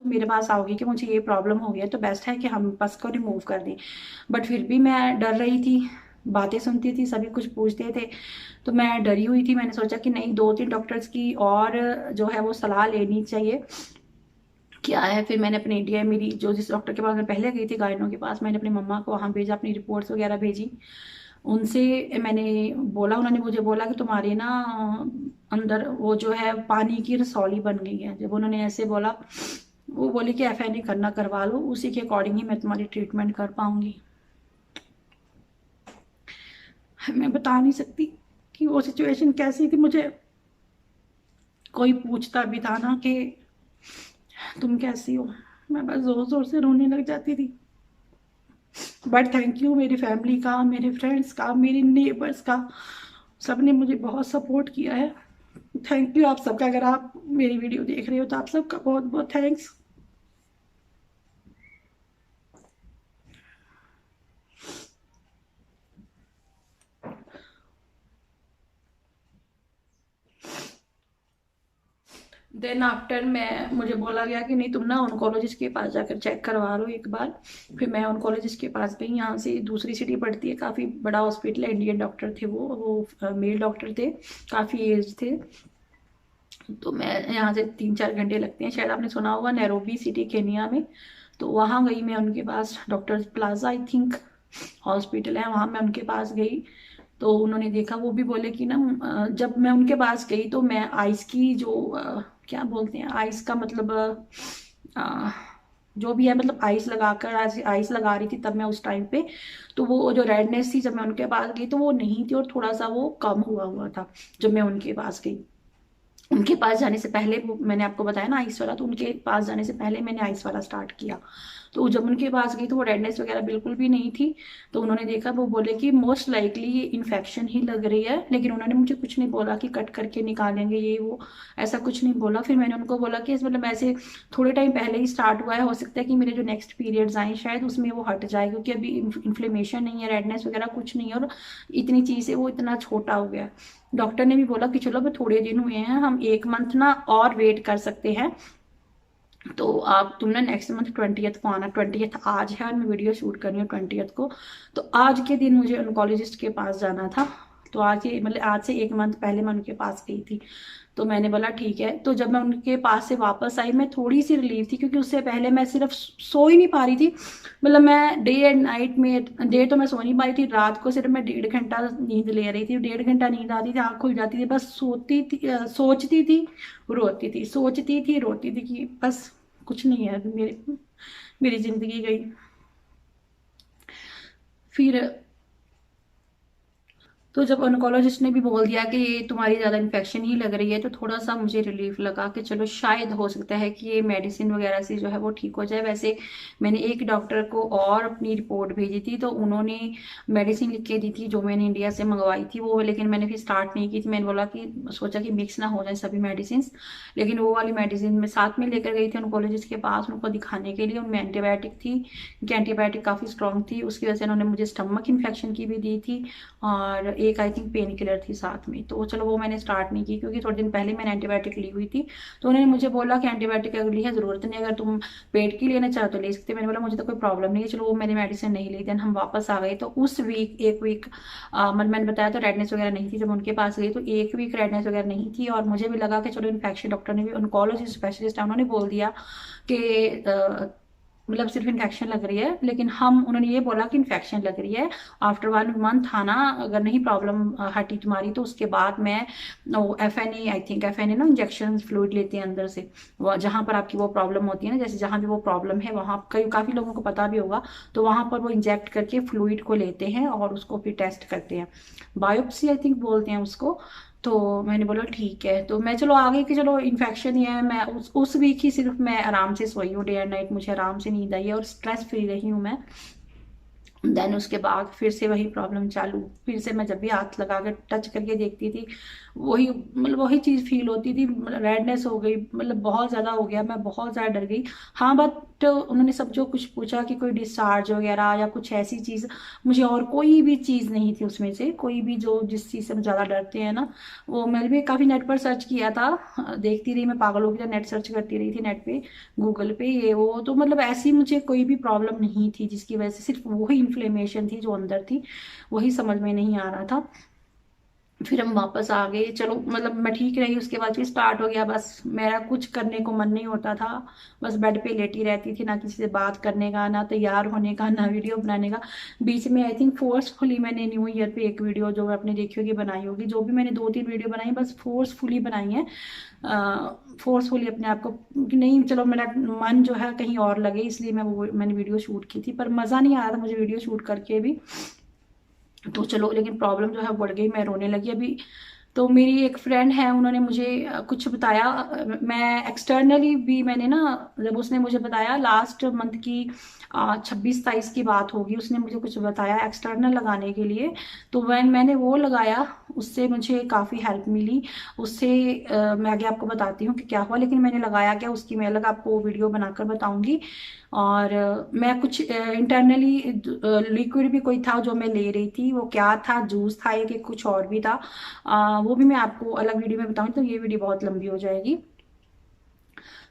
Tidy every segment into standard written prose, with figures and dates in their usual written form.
मेरे पास आओगी कि मुझे ये प्रॉब्लम हो गया, तो बेस्ट है कि हम पस को रिमूव कर दें। बट फिर भी मैं डर रही थी, बातें सुनती थी, सभी कुछ पूछते थे, तो मैं डरी हुई थी। मैंने सोचा कि नहीं, 2-3 डॉक्टर्स की और जो है वो सलाह लेनी चाहिए क्या है। फिर मैंने अपने इंडिया मेरी जो जिस डॉक्टर के पास मैं पहले गई थी, गायनों के पास, मैंने अपनी मम्मा को वहाँ भेजा, अपनी रिपोर्ट्स वगैरह भेजी उनसे। मैंने बोला, उन्होंने मुझे बोला कि तुम्हारे ना अंदर वो जो है पानी की रसौली बन गई है। जब उन्होंने ऐसे बोला, वो बोले कि एफएनए करना करवा लो, उसी के अकॉर्डिंग ही मैं तुम्हारी ट्रीटमेंट कर पाऊंगी। मैं बता नहीं सकती कि वो सिचुएशन कैसी थी। मुझे कोई पूछता भी था ना कि तुम कैसी हो, मैं बस जोर जोर से रोने लग जाती थी। बट थैंक यू मेरी फैमिली का, मेरे फ्रेंड्स का, मेरे नेबर्स का, सबने मुझे बहुत सपोर्ट किया है। थैंक यू आप सबका। अगर आप मेरी वीडियो देख रहे हो तो आप सबका बहुत बहुत थैंक्स। देन आफ्टर मुझे बोला गया कि नहीं, तुम ना ऑन्कोलॉजिस्ट के पास जाकर चेक करवा लो एक बार। फिर मैं ऑन्कोलॉजिस्ट के पास गई, यहाँ से दूसरी सिटी पड़ती है, काफ़ी बड़ा हॉस्पिटल है। इंडियन डॉक्टर थे वो मेल डॉक्टर थे, काफ़ी एज थे। तो मैं यहाँ से 3-4 घंटे लगते हैं, शायद आपने सुना होगा, नैरोबी सिटी केनिया में। तो वहाँ गई मैं उनके पास, doctor plaza I think hospital है, वहाँ मैं उनके पास गई। तो उन्होंने देखा, वो भी बोले कि ना जब मैं उनके पास गई तो मैं आइस की जो क्या बोलते हैं, आइस का मतलब अ, जो भी है, मतलब आइस लगाकर आइस लगा रही थी तब मैं उस टाइम पे। तो वो जो रेडनेस थी जब मैं उनके पास गई तो वो नहीं थी, और थोड़ा सा वो कम हुआ हुआ था जब मैं उनके पास गई। उनके पास जाने से पहले, वो मैंने आपको बताया ना आइस वाला, तो उनके पास जाने से पहले मैंने आइस वाला स्टार्ट किया। तो जब उनके पास गई तो वो रेडनेस वगैरह बिल्कुल भी नहीं थी। तो उन्होंने देखा, वो बोले कि मोस्ट लाइकली ये इन्फेक्शन ही लग रही है, लेकिन उन्होंने मुझे कुछ नहीं बोला कि कट करके निकालेंगे ये वो, ऐसा कुछ नहीं बोला। फिर मैंने उनको बोला कि मतलब ऐसे थोड़े टाइम पहले ही स्टार्ट हुआ है, हो सकता है कि मेरे जो नेक्स्ट पीरियड्स आए शायद उसमें वो हट जाए, क्योंकि अभी इन्फ्लेमेशन नहीं है, रेडनेस वगैरह कुछ नहीं है, और इतनी चीज़ है वो इतना छोटा हो गया है। डॉक्टर ने भी बोला कि चलो अभी थोड़े दिन हुए हैं, हम 1 मंथ ना और वेट कर सकते हैं। तो आप तुम ना नेक्स्ट मंथ 20th को आना। 20th आज है और मैं वीडियो शूट कर रही हूँ 20th को। तो आज के दिन मुझे ऑन्कोलॉजिस्ट के पास जाना था। तो आज ये मतलब आज से 1 मंथ पहले मैं उनके पास गई थी। तो मैंने बोला ठीक है। तो जब मैं उनके पास से वापस आई, मैं थोड़ी सी रिलीव थी, क्योंकि उससे पहले मैं सिर्फ सो ही नहीं पा रही थी। मतलब मैं डे एंड नाइट में, डे तो मैं सो नहीं पा रही थी, रात को सिर्फ मैं 1.5 घंटा नींद ले रही थी। 1.5 घंटा नींद आती थी, आँख खुल जाती थी, बस सोती थी, सोचती थी, रोती थी, सोचती थी, रोती थी, कि बस कुछ नहीं है मेरी मेरी जिंदगी गई। फिर तो जब ऑन्कोलॉजिस्ट ने भी बोल दिया कि ये तुम्हारी ज़्यादा इन्फेक्शन ही लग रही है, तो थोड़ा सा मुझे रिलीफ लगा कि चलो शायद हो सकता है कि ये मेडिसिन वगैरह से जो है वो ठीक हो जाए। वैसे मैंने एक डॉक्टर को और अपनी रिपोर्ट भेजी थी, तो उन्होंने मेडिसिन लिख के दी थी जो मैंने इंडिया से मंगवाई थी वो, लेकिन मैंने फिर स्टार्ट नहीं की थी। मैंने बोला कि सोचा कि मिक्स ना हो जाए सभी मेडिसिन, लेकिन वो वाली मेडिसिन मैं साथ में लेकर गई थी ऑन्कोलॉजिस्ट के पास उनको दिखाने के लिए। उनमें एंटीबायोटिक थी, क्योंकि एंटीबायोटिक काफ़ी स्ट्रॉन्ग थी, उसकी वजह से उन्होंने मुझे स्टमक इन्फेक्शन की भी दी थी, और एक आई थिंक पेन किलर थी साथ में। तो चलो वो मैंने स्टार्ट नहीं की, क्योंकि थोड़े दिन पहले मैंने एंटीबायोटिक ली हुई थी। तो उन्होंने मुझे बोला कि एंटीबायोटिक अगर ली है ज़रूरत नहीं, अगर तुम पेट की लेना चाहो तो ले सकते। मैंने बोला मुझे तो कोई प्रॉब्लम नहीं है, चलो वो मैंने मेडिसिन नहीं ली। देन हम वापस आ गए। तो उस वीक, एक वीक मतलब मैंने बताया तो रेडनेस वगैरह नहीं थी। जब उनके पास गई तो 1 वीक रेडनेस वगैरह नहीं थी, और मुझे भी लगा कि चलो इन्फेक्शन, डॉक्टर ने भी, ऑन्कोलॉजी स्पेशलिस्ट है, उन्होंने बोल दिया कि मतलब सिर्फ इन्फेक्शन लग रही है, लेकिन उन्होंने ये बोला कि इन्फेक्शन लग रही है, आफ्टर 1 मंथ आना, अगर नहीं प्रॉब्लम हटी तुम्हारी तो उसके बाद मैं एफएनए, आई थिंक एफएनए ना इंजेक्शन फ्लूइड लेते हैं अंदर से, वो जहाँ पर आपकी वो प्रॉब्लम होती है ना, जैसे जहाँ भी वो प्रॉब्लम है वहाँ कई काफ़ी लोगों को पता भी होगा, तो वहाँ पर वो इंजेक्ट करके फ्लूइड को लेते हैं और उसको फिर टेस्ट करते हैं, बायोप्सी आई थिंक बोलते हैं उसको। तो मैंने बोला ठीक है। तो मैं चलो आगे कि चलो इन्फेक्शन ही है, मैं उस वीक ही सिर्फ मैं आराम से सोई हूँ, डे एंड नाइट मुझे आराम से नींद आई है और स्ट्रेस फ्री रही हूँ मैं। देन उसके बाद फिर से वही प्रॉब्लम चालू, फिर से मैं जब भी हाथ लगा कर टच करके देखती थी वही मतलब वही चीज़ फील होती थी, रेडनेस हो गई, मतलब बहुत ज़्यादा हो गया, मैं बहुत ज़्यादा डर गई। हाँ बट उन्होंने सब जो कुछ पूछा कि कोई डिस्चार्ज वगैरह या कुछ ऐसी चीज़, मुझे और कोई भी चीज़ नहीं थी उसमें से, कोई भी जो जिस चीज़ से हम ज़्यादा डरते हैं ना, वो मैंने भी काफ़ी नेट पर सर्च किया था, देखती रही मैं पागलों की तरह नेट सर्च करती रही थी नेट पे, गूगल पे ये वो, तो मतलब ऐसी मुझे कोई भी प्रॉब्लम नहीं थी जिसकी वजह से, सिर्फ वही इन्फ्लेमेशन थी जो अंदर थी, वही समझ में नहीं आ रहा था। फिर हम वापस आ गए, चलो मतलब मैं ठीक रही, उसके बाद फिर स्टार्ट हो गया, बस मेरा कुछ करने को मन नहीं होता था, बस बेड पे लेटी रहती थी, ना किसी से बात करने का, ना तैयार होने का, ना वीडियो बनाने का। बीच में आई थिंक फोर्सफुली मैंने न्यू ईयर पे एक वीडियो जो आपने देखी होगी बनाई होगी, जो भी मैंने 2-3 वीडियो बनाई बस फोर्सफुली बनाई है, फोर्सफुली अपने आप को कि नहीं चलो मेरा मन जो है कहीं और लगे, इसलिए मैंने वीडियो शूट की थी, पर मज़ा नहीं आ रहा था मुझे वीडियो शूट करके भी। तो चलो लेकिन प्रॉब्लम जो है बढ़ गई, मैं रोने लगी अभी। तो मेरी एक फ्रेंड है, उन्होंने मुझे कुछ बताया, मैं एक्सटर्नली भी मैंने ना, जब उसने मुझे बताया लास्ट मंथ की 26-27 की बात होगी, उसने मुझे कुछ बताया एक्सटर्नल लगाने के लिए, तो मैंने वो लगाया, उससे मुझे काफ़ी हेल्प मिली। उससे मैं आगे आपको बताती हूँ कि क्या हुआ, लेकिन मैंने लगाया क्या उसकी मैं अलग आपको वीडियो बनाकर बताऊंगी। और मैं कुछ इंटरनली लिक्विड भी कोई था जो मैं ले रही थी, वो क्या था, जूस था या कि कुछ और भी था, वो भी मैं आपको अलग वीडियो में बताऊंगी, तो ये वीडियो बहुत लंबी हो जाएगी।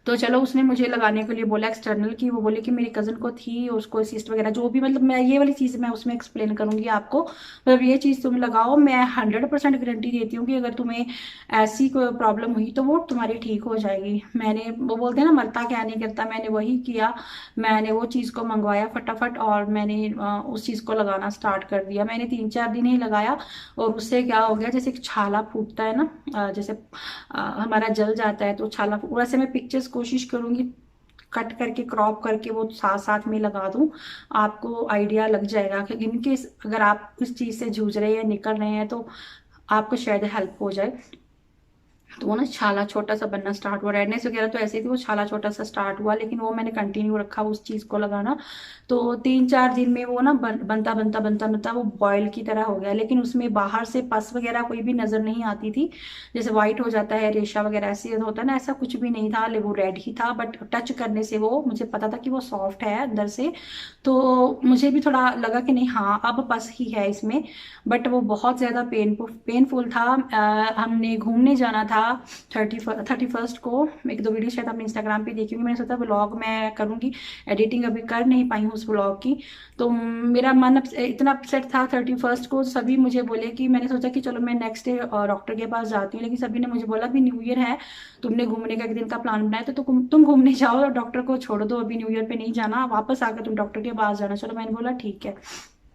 तो चलो उसने मुझे लगाने के लिए बोला एक्सटर्नल की, वो बोले कि मेरी कज़न को थी, उसको सिस्ट वगैरह जो भी, मतलब मैं ये वाली चीज़ मैं उसमें एक्सप्लेन करूंगी आपको, मतलब ये चीज़ तुम लगाओ, मैं 100% गारंटी देती हूँ कि अगर तुम्हें ऐसी कोई प्रॉब्लम हुई तो वो तुम्हारी ठीक हो जाएगी। मैंने, वो बोलते हैं ना मरता क्या नहीं करता, मैंने वही किया, मैंने वो चीज़ को मंगवाया फटाफट, और मैंने उस चीज़ को लगाना स्टार्ट कर दिया। मैंने 3-4 दिन ही लगाया, और उससे क्या हो गया, जैसे एक छाला फूटता है ना, जैसे हमारा जल जाता है तो छाला, वैसे मैं पिक्चर्स कोशिश करूंगी कट करके क्रॉप करके वो साथ साथ में लगा दूं, आपको आइडिया लग जाएगा कि इनकेस अगर आप इस चीज़ से जूझ रहे हैं, निकल रहे हैं, तो आपको शायद हेल्प हो जाए। तो वो ना छाला छोटा सा बनना स्टार्ट हुआ, रेडनेस वगैरह तो ऐसे थी, वो छाला छोटा सा स्टार्ट हुआ, लेकिन वो मैंने कंटिन्यू रखा उस चीज़ को लगाना। तो 3-4 दिन में वो ना बनता बनता बनता बनता वो बॉयल की तरह हो गया, लेकिन उसमें बाहर से पस वगैरह कोई भी नज़र नहीं आती थी, जैसे वाइट हो जाता है रेशा वगैरह ऐसे होता है ना, ऐसा कुछ भी नहीं था, वो रेड ही था, बट टच करने से वो मुझे पता था कि वो सॉफ्ट है अंदर से। तो मुझे भी थोड़ा लगा कि नहीं हाँ अब पस ही है इसमें, बट वो बहुत ज़्यादा पेनफुल था। हमने घूमने जाना था 31st को, एक दो वीडियो शायद आपने इंस्टाग्राम पे देखी होंगी, मैंने सोचा व्लॉग मैं करूँगी, एडिटिंग अभी कर नहीं पाई हूँ उस व्लॉग की। तो मेरा मन इतना अपसेट था 31st को, सभी मुझे बोले कि, मैंने सोचा कि चलो मैं नेक्स्ट डे डॉक्टर के पास जाती हूँ, लेकिन सभी ने मुझे बोला अभी न्यू ईयर है, तुमने घूमने का एक दिन का प्लान बनाया तो तुम घूमने जाओ, और डॉक्टर को छोड़ दो, अभी न्यू ईयर पे नहीं जाना, वापस आकर तुम डॉक्टर के पास जाना। चलो मैंने बोला ठीक है,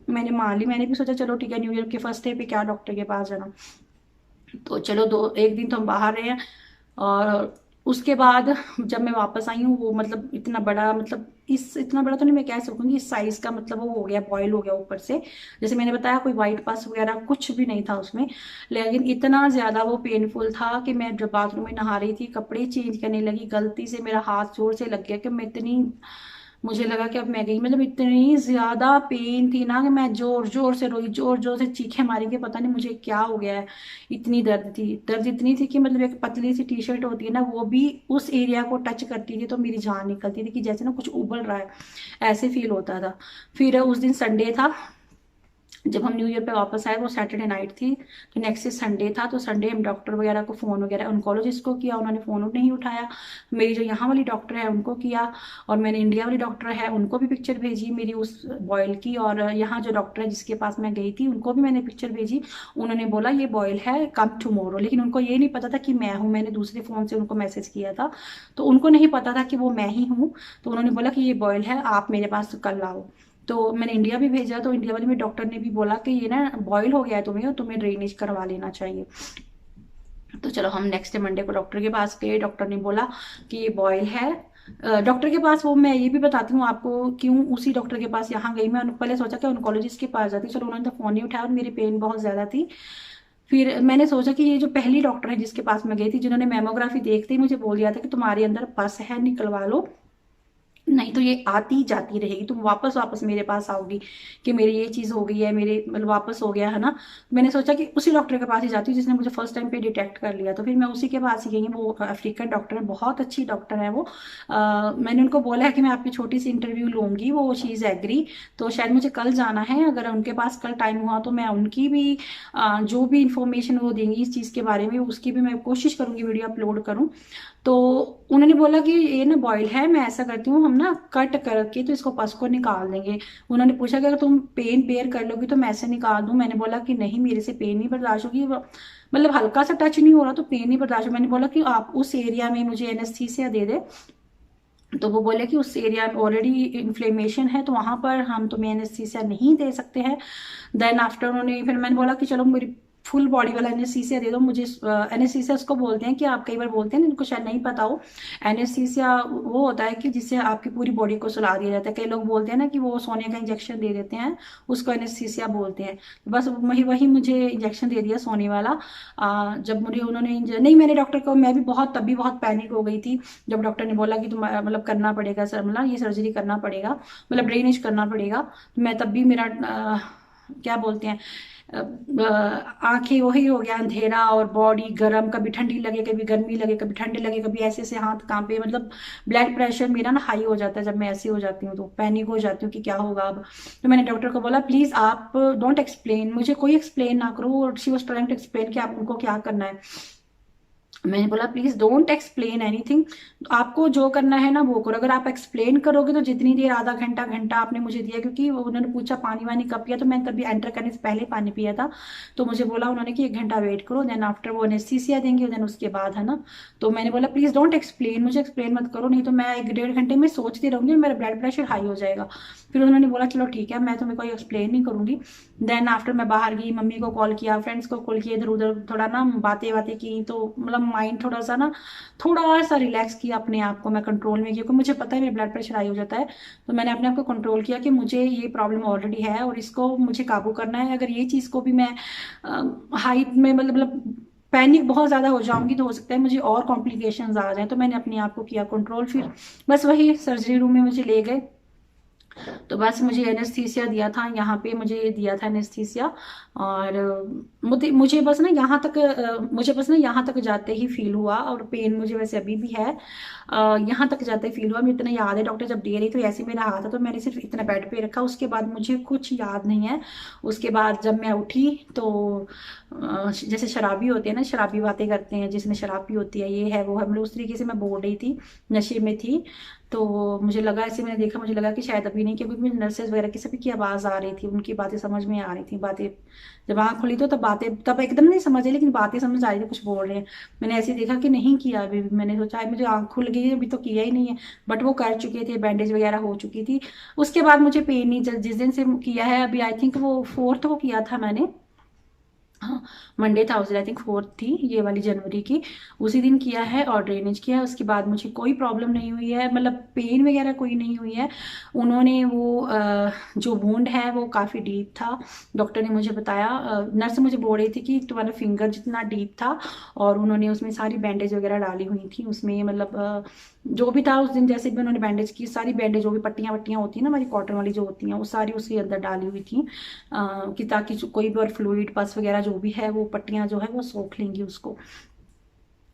मैंने मान ली, मैंने भी सोचा चलो ठीक है, न्यू ईयर के फर्स्ट डे पे क्या डॉक्टर के पास जाना। तो चलो दो एक दिन तो हम बाहर रहे हैं, और उसके बाद जब मैं वापस आई हूँ, वो मतलब इतना बड़ा, मतलब इस इतना बड़ा तो नहीं मैं कह सकूंगी, इस साइज का, मतलब वो हो गया, बॉयल हो गया ऊपर से, जैसे मैंने बताया कोई वाइट पास वगैरह कुछ भी नहीं था उसमें, लेकिन इतना ज्यादा वो पेनफुल था कि मैं जब बाथरूम में नहा रही थी, कपड़े चेंज करने लगी, गलती से मेरा हाथ जोर से लग गया, कि मैं इतनी, मुझे लगा कि अब मैं गई, मतलब इतनी ज्यादा पेन थी ना कि मैं जोर जोर से रोई, जोर जोर से चीखें मारी कि पता नहीं मुझे क्या हो गया है, इतनी दर्द थी, दर्द इतनी थी कि मतलब एक पतली सी टी शर्ट होती है ना, वो भी उस एरिया को टच करती थी तो मेरी जान निकलती थी, कि जैसे ना कुछ उबल रहा है, ऐसे फील होता था। फिर उस दिन संडे था, जब हम न्यू ईयर पे वापस आए, वो सैटरडे नाइट थी, तो नेक्स्ट डे संडे था, तो संडे हम डॉक्टर वगैरह को फ़ोन वगैरह, ऑन्कोलॉजिस्ट को किया, उन्होंने फ़ोन नहीं उठाया, मेरी जो यहाँ वाली डॉक्टर है उनको किया, और मैंने इंडिया वाली डॉक्टर है उनको भी पिक्चर भेजी मेरी उस बॉयल की, और यहाँ जो डॉक्टर है जिसके पास मैं गई थी उनको भी मैंने पिक्चर भेजी, उन्होंने बोला ये बॉयल है, कम टुमारो, लेकिन उनको ये नहीं पता था कि मैं हूँ, मैंने दूसरे फ़ोन से उनको मैसेज किया था, तो उनको नहीं पता था कि वो मैं ही हूँ, तो उन्होंने बोला कि ये बॉयल है, आप मेरे पास कल आओ। तो मैंने इंडिया भी भेजा, तो इंडिया वाले में डॉक्टर ने भी बोला कि ये ना बॉयल हो गया है तुम्हें, और तुम्हें ड्रेनेज करवा लेना चाहिए। तो चलो हम नेक्स्ट डे मंडे को डॉक्टर के पास गए, डॉक्टर ने बोला कि ये बॉयल है। डॉक्टर के पास, वो मैं ये भी बताती हूँ आपको क्यों उसी डॉक्टर के पास यहाँ गई मैं, पहले सोचा कि ऑन्कोलॉजिस्ट के पास जाती, चलो उन्होंने तो फोन नहीं उठाया, और मेरी पेन बहुत ज्यादा थी। फिर मैंने सोचा कि ये जो पहली डॉक्टर है जिसके पास मैं गई थी, जिन्होंने मेमोग्राफी देखते ही मुझे बोल दिया था कि तुम्हारे अंदर पस है, निकलवा लो, नहीं तो ये आती जाती रहेगी, तुम वापस वापस मेरे पास आओगी कि मेरी ये चीज़ हो गई है, मेरे मतलब वापस हो गया है ना। मैंने सोचा कि उसी डॉक्टर के पास ही जाती हूँ जिसने मुझे फर्स्ट टाइम पे डिटेक्ट कर लिया, तो फिर मैं उसी के पास ही गई। वो अफ्रीकन डॉक्टर है, बहुत अच्छी डॉक्टर है वो। मैंने उनको बोला है कि मैं आपकी छोटी सी इंटरव्यू लूंगी, वो शी इज़ एग्री। तो शायद मुझे कल जाना है, अगर उनके पास कल टाइम हुआ तो मैं उनकी भी जो भी इंफॉर्मेशन वो देंगी इस चीज़ के बारे में, उसकी भी मैं कोशिश करूंगी वीडियो अपलोड करूँ। तो उन्होंने बोला कि ये ना बॉयल है, मैं ऐसा करती हूँ, हम ना कट करके तो इसको पस को निकाल देंगे। उन्होंने पूछा कि अगर तुम पेन बेयर कर लोगी तो मैं ऐसे निकाल दूं। मैंने बोला कि नहीं, मेरे से पेन नहीं बर्दाश्त होगी, मतलब हल्का सा टच नहीं हो रहा तो पेन नहीं बर्दाश्त हो। मैंने बोला कि आप उस एरिया में मुझे एनेस्थीसिया दे दे। तो वो बोले कि उस एरिया में ऑलरेडी इन्फ्लेमेशन है तो वहां पर हम तुम्हें एनेस्थीसिया नहीं दे सकते हैं। देन आफ्टर उन्होंने, फिर मैंने बोला कि चलो मेरी फुल बॉडी वाला एनेस्थीसिया दे दो मुझे। एनेस्थीसिया उसको बोलते हैं कि आप कई बार बोलते हैं ना, इनको शायद नहीं पता हो, एनेस्थीसिया वो होता है कि जिससे आपकी पूरी बॉडी को सुला दिया जाता है। कई लोग बोलते हैं ना कि वो सोने का इंजेक्शन दे देते हैं, उसको एनेस्थीसिया बोलते हैं। बस वही वही मुझे इंजेक्शन दे दिया सोने वाला। जब मुझे उन्होंने नहीं, मैंने डॉक्टर को, मैं भी बहुत तब भी बहुत पैनिक हो गई थी जब डॉक्टर ने बोला कि तुम मतलब करना पड़ेगा सर, मतलब ये सर्जरी करना पड़ेगा, मतलब ड्रेनेज करना पड़ेगा। तो मैं तब भी मेरा क्या बोलते हैं, आंखें वही हो गया अंधेरा और बॉडी गर्म, कभी ठंडी लगे कभी गर्मी लगे, कभी ठंडे लगे, कभी ऐसे ऐसे हाथ कांपे, मतलब ब्लड प्रेशर मेरा ना हाई हो जाता है जब मैं ऐसी हो जाती हूँ, तो पैनिक हो जाती हूँ कि क्या होगा अब। तो मैंने डॉक्टर को बोला प्लीज आप डोंट एक्सप्लेन, मुझे कोई एक्सप्लेन ना करो। और she was trying to explain कि आप उनको क्या करना है। मैंने बोला प्लीज डोंट एक्सप्लेन एनीथिंग, आपको जो करना है ना वो करो। अगर आप एक्सप्लेन करोगे तो जितनी देर, आधा घंटा घंटा आपने मुझे दिया, क्योंकि उन्होंने पूछा पानी वानी कब पिया, तो मैंने तभी एंटर करने से पहले पानी पिया था। तो मुझे बोला उन्होंने कि 1 घंटा वेट करो, देन आफ्टर वो एनेस्थीसिया देंगे, देन उसके बाद है ना। तो मैंने बोला प्लीज डोंट एक्सप्लेन, मुझे एक्सप्लेन मत करो, नहीं तो मैं 1 डेढ़ घंटे में सोचती रहूंगी, मेरा ब्लड प्रेशर हाई हो जाएगा। फिर उन्होंने बोला चलो ठीक है, मैं तुम्हें कोई एक्सप्लेन नहीं करूंगी। देन आफ्टर मैं बाहर गई, मम्मी को कॉल किया, फ्रेंड्स को कॉल किया, इधर उधर थोड़ा ना बातें बातें की, तो मतलब माइंड थोड़ा सा ना, थोड़ा सा रिलैक्स किया, अपने आप को मैं कंट्रोल में किया, क्योंकि मुझे पता है मेरा ब्लड प्रेशर हाई हो जाता है। तो मैंने अपने आप को कंट्रोल किया कि मुझे ये प्रॉब्लम ऑलरेडी है और इसको मुझे काबू करना है। अगर ये चीज़ को भी मैं हाई में मतलब पैनिक बहुत ज़्यादा हो जाऊंगी तो हो सकता है मुझे और कॉम्प्लिकेशंस आ जाए। तो मैंने अपने आप को किया कंट्रोल। फिर बस वही सर्जरी रूम में मुझे ले गए, तो बस मुझे एनेस्थीसिया दिया था, यहाँ पे मुझे दिया था एनेस्थीसिया। और मुझे बस ना यहाँ तक मुझे बस ना यहाँ तक जाते ही फील हुआ, और पेन मुझे वैसे अभी भी है। यहाँ तक जाते ही फील हुआ, मुझे इतना याद है डॉक्टर जब दे रही तो ऐसे मेरा हाथ था, तो मैंने सिर्फ इतना बेड पे रखा, उसके बाद मुझे कुछ याद नहीं है। उसके बाद जब मैं उठी तो जैसे शराबी होते हैं ना, शराबी बातें करते हैं, जिसने शराब पी होती है, ये है वो है, मतलब उस तरीके से मैं बोल रही थी, नशे में थी। तो मुझे लगा, ऐसे मैंने देखा, मुझे लगा कि शायद अभी नहीं, क्योंकि मुझे नर्सेज वगैरह की सभी की आवाज़ आ रही थी, उनकी बातें समझ में आ रही थी। बातें जब आँख खुली तो तब बातें, तब एकदम नहीं समझ आई, लेकिन बातें समझ आ रही थी, कुछ बोल रहे हैं। मैंने ऐसे देखा कि नहीं किया अभी भी, मैंने सोचा मुझे आँख खुल गई है, अभी तो किया ही नहीं है। बट वो कर चुके थे, बैंडेज वगैरह हो चुकी थी। उसके बाद मुझे पेन नहीं, जिस दिन से किया है अभी, आई थिंक वो 4th को किया था मैंने, हाँ मंडे था उस दिन, आई थिंक 4th थी ये वाली जनवरी की, उसी दिन किया है और ड्रेनेज किया है। उसके बाद मुझे कोई प्रॉब्लम नहीं हुई है, मतलब पेन वगैरह कोई नहीं हुई है। उन्होंने वो जो वुंड है वो काफ़ी डीप था, डॉक्टर ने मुझे बताया, नर्स मुझे बोल रही थी कि तुम्हारा फिंगर जितना डीप था, और उन्होंने उसमें सारी बैंडेज वगैरह डाली हुई थी उसमें, मतलब जो भी था उस दिन, जैसे भी उन्होंने बैंडेज की, सारी बैंडेज जो भी पट्टियाँ वट्टियाँ होती हैं ना हमारी कॉटन वाली जो होती हैं, वो सारी उसके अंदर डाली हुई थी, कि ताकि कोई भी और फ्लूइड पस वगैरह जो भी है वो पट्टियां जो है वो सोख लेंगी उसको।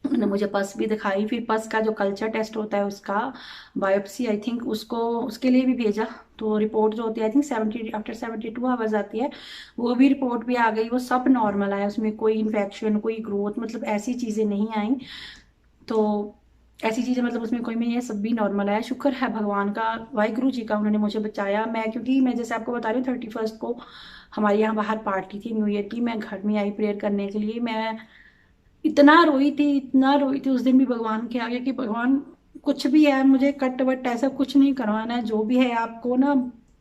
उन्होंने मुझे पस भी दिखाई, फिर पस का जो कल्चर टेस्ट होता है उसका, बायोप्सी आई थिंक, उसको उसके लिए भी भेजा। तो रिपोर्ट जो होती है आई थिंक 72 आवर्स आती है, वो भी रिपोर्ट भी आ गई, वो सब नॉर्मल आया, उसमें कोई इन्फेक्शन कोई ग्रोथ मतलब ऐसी चीज़ें नहीं आई। तो ऐसी चीज़ें मतलब उसमें कोई में, ये सब भी नॉर्मल आया, शुक्र है भगवान का, वाहिगुरु जी का, उन्होंने मुझे बचाया। मैं क्योंकि मैं जैसे आपको बता रही हूँ 31st को हमारे यहाँ बाहर पार्टी थी न्यू ईयर की, मैं घर में आई प्रेयर करने के लिए, मैं इतना रोई थी, इतना रोई थी उस दिन भी भगवान के आगे कि भगवान कुछ भी है, मुझे कट वट ऐसा कुछ नहीं करवाना है, जो भी है आपको ना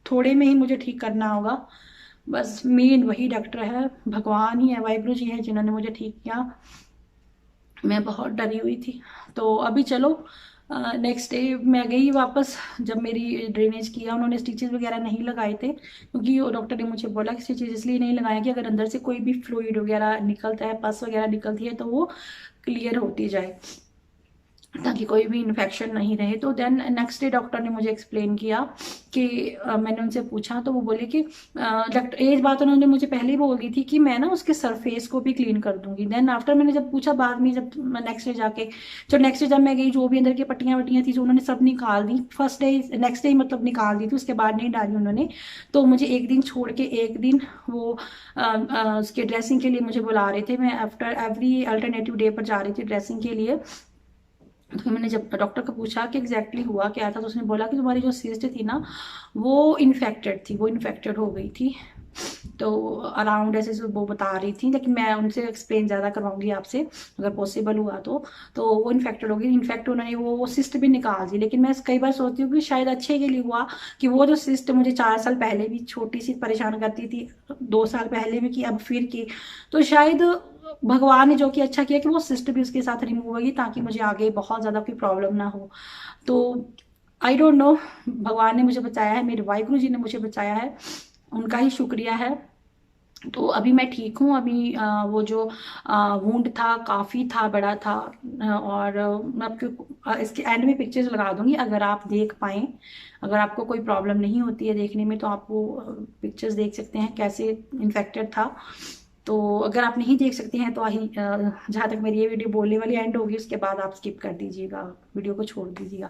थोड़े में ही मुझे ठीक करना होगा। बस मेन वही डॉक्टर है, भगवान ही है, वाहिगुरु जी है जिन्होंने मुझे ठीक किया। मैं बहुत डरी हुई थी। तो अभी चलो नेक्स्ट डे मैं गई वापस, जब मेरी ड्रेनेज किया, उन्होंने स्टिचेस वगैरह नहीं लगाए थे, क्योंकि वो डॉक्टर ने मुझे बोला कि स्टिचेस इसलिए नहीं लगाए कि अगर अंदर से कोई भी फ्लूइड वगैरह निकलता है, पस वगैरह निकलती है, तो वो क्लियर होती जाए। ताकि कोई भी इन्फेक्शन नहीं रहे। तो देन नेक्स्ट डे डॉक्टर ने मुझे एक्सप्लेन किया कि मैंने उनसे पूछा तो वो बोले कि डॉक्टर एक बात उन्होंने मुझे पहले ही बोल दी थी कि मैं ना उसके सरफेस को भी क्लीन कर दूंगी। देन आफ्टर मैंने जब पूछा बाद में, जब नेक्स्ट डे जाके, जो नेक्स्ट डे जब मैं गई, जो भी अंदर की पट्टियां वट्टियां थी जो उन्होंने सब निकाल the first day, next day मतलब निकाल दी थी, उसके बाद नहीं डाली उन्होंने। तो मुझे एक दिन छोड़ के एक दिन वो उसके ड्रेसिंग के लिए मुझे बुला रहे थे। मैं आफ्टर एवरी अल्टरनेटिव डे पर जा रही थी ड्रेसिंग के लिए। तो मैंने जब डॉक्टर को पूछा कि एग्जैक्टली हुआ क्या था, तो उसने बोला कि तुम्हारी जो सिस्ट थी ना वो इन्फेक्टेड थी, वो इन्फेक्टेड हो गई थी। तो अराउंड ऐसे वो बता रही थी, लेकिन मैं उनसे एक्सप्लेन ज़्यादा करवाऊंगी आपसे अगर पॉसिबल हुआ तो वो इन्फेक्टेड हो गई। इनफैक्ट उन्होंने वो सिस्ट भी निकाल दी। लेकिन मैं कई बार सोचती हूँ कि शायद अच्छे के लिए हुआ कि वो जो सिस्ट मुझे 4 साल पहले भी छोटी सी परेशान करती थी, 2 साल पहले भी की, अब फिर की, तो शायद भगवान ने जो कि अच्छा किया कि वो सिस्ट भी उसके साथ रिमूव होगी ताकि मुझे आगे बहुत ज़्यादा कोई प्रॉब्लम ना हो। तो आई डोंट नो, भगवान ने मुझे बचाया है, मेरे वाहिगुरु जी ने मुझे बचाया है, उनका ही शुक्रिया है। तो अभी मैं ठीक हूँ। अभी वो जो वुंड था काफ़ी था, बड़ा था। और मैं आपको इसके एंड में पिक्चर्स लगा दूंगी अगर आप देख पाएँ। अगर आपको कोई प्रॉब्लम नहीं होती है देखने में तो आप वो पिक्चर्स देख सकते हैं कैसे इन्फेक्टेड था। तो अगर आप नहीं देख सकते हैं तो जहाँ तक मेरी ये वीडियो बोलने वाली एंड होगी उसके बाद आप स्किप कर दीजिएगा, वीडियो को छोड़ दीजिएगा।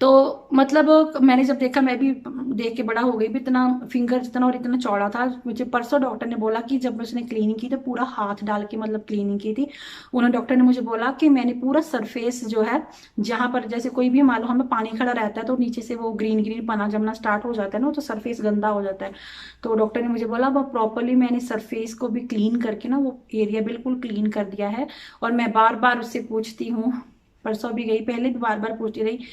तो मतलब मैंने जब देखा, मैं भी देख के बड़ा हो गई भी, इतना फिंगर जितना और इतना चौड़ा था। मुझे परसों डॉक्टर ने बोला कि जब मैं उसने क्लीनिंग की तो पूरा हाथ डाल के मतलब क्लीनिंग की थी। उन्होंने डॉक्टर ने मुझे बोला कि मैंने पूरा सरफेस जो है, जहां पर जैसे कोई भी मान लो हमें पानी खड़ा रहता है तो नीचे से वो ग्रीन ग्रीन पना जमना स्टार्ट हो जाता है ना, तो सरफेस गंदा हो जाता है। तो डॉक्टर ने मुझे बोला वो प्रॉपरली मैंने सरफेस को भी क्लीन करके ना वो एरिया बिल्कुल क्लीन कर दिया है। और मैं बार बार उससे पूछती हूँ, परसों भी गई, पहले भी बार बार पूछती रही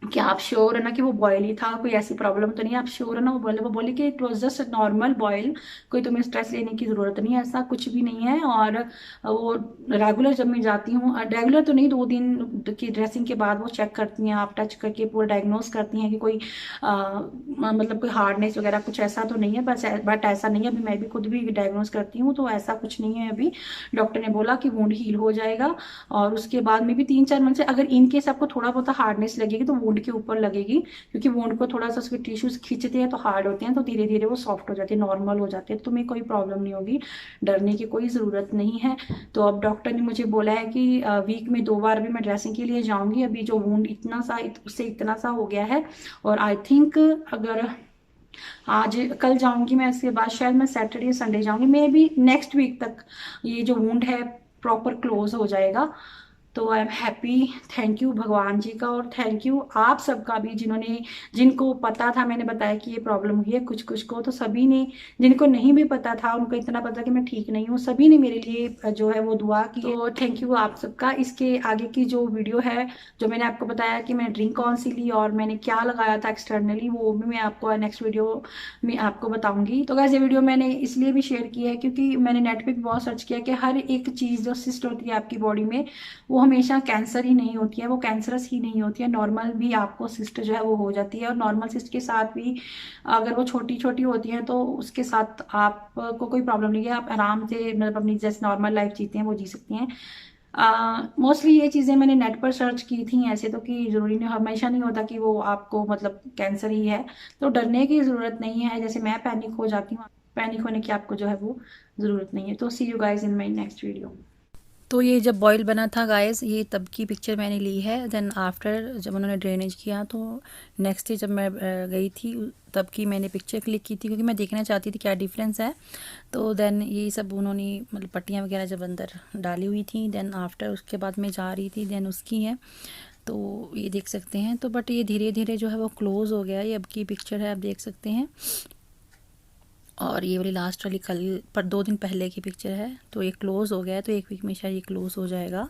कि आप श्योर है ना कि वो बॉयल ही था, कोई ऐसी प्रॉब्लम तो नहीं, आप श्योर है ना। वो बोले कि it was just normal boil, कोई तुम्हें स्ट्रेस लेने की जरूरत नहीं है, ऐसा कुछ भी नहीं है। और वो रेगुलर जब मैं जाती हूँ, रेगुलर तो नहीं, 2 दिन की ड्रेसिंग के बाद वो चेक करती हैं, आप टच करके पूरा डायग्नोस करती हैं कि कोई मतलब कोई हार्डनेस वगैरह कुछ ऐसा तो नहीं है। बट ऐसा नहीं है, अभी मैं भी खुद भी डायग्नोस करती हूँ तो ऐसा कुछ नहीं है अभी। डॉक्टर ने बोला कि वुंड हील हो जाएगा और उसके बाद में भी 3-4 मंथ से अगर इन केस आपको थोड़ा बहुत हार्डनेस लगेगी तो वुंड के ऊपर लगेगी, क्योंकि वुंड को थोड़ा सा उसके टिश्यूज खींचते हैं तो हार्ड होते हैं, तो धीरे धीरे वो सॉफ्ट हो जाते हैं, नॉर्मल हो जाते हैं। तो तुम्हें कोई प्रॉब्लम नहीं होगी, डरने की कोई ज़रूरत नहीं है। तो अब डॉक्टर ने मुझे बोला है कि वीक में 2 बार भी मैं ड्रेसिंग के लिए जाऊंगी। अभी जो वुंड इतना सा उससे इतना सा हो गया है, और आई थिंक अगर आज कल जाऊंगी मैं, इसके बाद शायद मैं सैटरडे संडे जाऊंगी, मे बी नेक्स्ट वीक तक ये जो वुंड है प्रॉपर क्लोज हो जाएगा। तो I am happy. Thank you भगवान जी का, और थैंक यू आप सबका भी जिनको पता था, मैंने बताया कि ये प्रॉब्लम हुई है कुछ कुछ को, तो सभी ने, जिनको नहीं भी पता था उनको इतना पता कि मैं ठीक नहीं हूँ, सभी ने मेरे लिए जो है वो दुआ की। तो थैंक यू आप सबका। इसके आगे की जो वीडियो है, जो मैंने आपको बताया कि मैं ड्रिंक कौन सी ली और मैंने क्या लगाया था एक्सटर्नली, वो भी मैं आपको नेक्स्ट वीडियो में आपको बताऊंगी। तो गाइस ये वीडियो मैंने इसलिए भी शेयर की है क्योंकि मैंने नेट पे भी बहुत सर्च किया कि हर एक चीज़ जो सिस्ट होती है आपकी बॉडी में वो हमेशा कैंसर ही नहीं होती है, वो कैंसरस ही नहीं होती है, नॉर्मल भी आपको सिस्ट जो है वो हो जाती है। और नॉर्मल सिस्ट के साथ भी अगर वो छोटी छोटी होती है तो उसके साथ आपको कोई प्रॉब्लम नहीं है, आप आराम से मतलब अपनी जैसे नॉर्मल लाइफ जीते हैं वो जी सकती हैं। मोस्टली ये चीज़ें मैंने नेट पर सर्च की थी ऐसे तो, कि ज़रूरी नहीं, हमेशा नहीं होता कि वो आपको मतलब कैंसर ही है। तो डरने की ज़रूरत नहीं है, जैसे मैं पैनिक हो जाती हूँ, पैनिक होने की आपको जो है वो ज़रूरत नहीं है। तो see you guys in my next video. तो ये जब बॉयल बना था गाइस, ये तब की पिक्चर मैंने ली है। देन आफ्टर जब उन्होंने ड्रेनेज किया तो नेक्स्ट डे जब मैं गई थी तब की मैंने पिक्चर क्लिक की थी, क्योंकि मैं देखना चाहती थी क्या डिफरेंस है। तो देन ये सब उन्होंने मतलब पट्टियाँ वगैरह जब अंदर डाली हुई थी, देन आफ्टर उसके बाद मैं जा रही थी, देन उसकी है। तो ये देख सकते हैं। तो बट ये धीरे धीरे जो है वो क्लोज़ हो गया, ये अब की पिक्चर है, आप देख सकते हैं। और ये वाली लास्ट वाली कल पर 2 दिन पहले की पिक्चर है। तो ये क्लोज़ हो गया है, तो 1 वीक में शायद ये क्लोज़ हो जाएगा।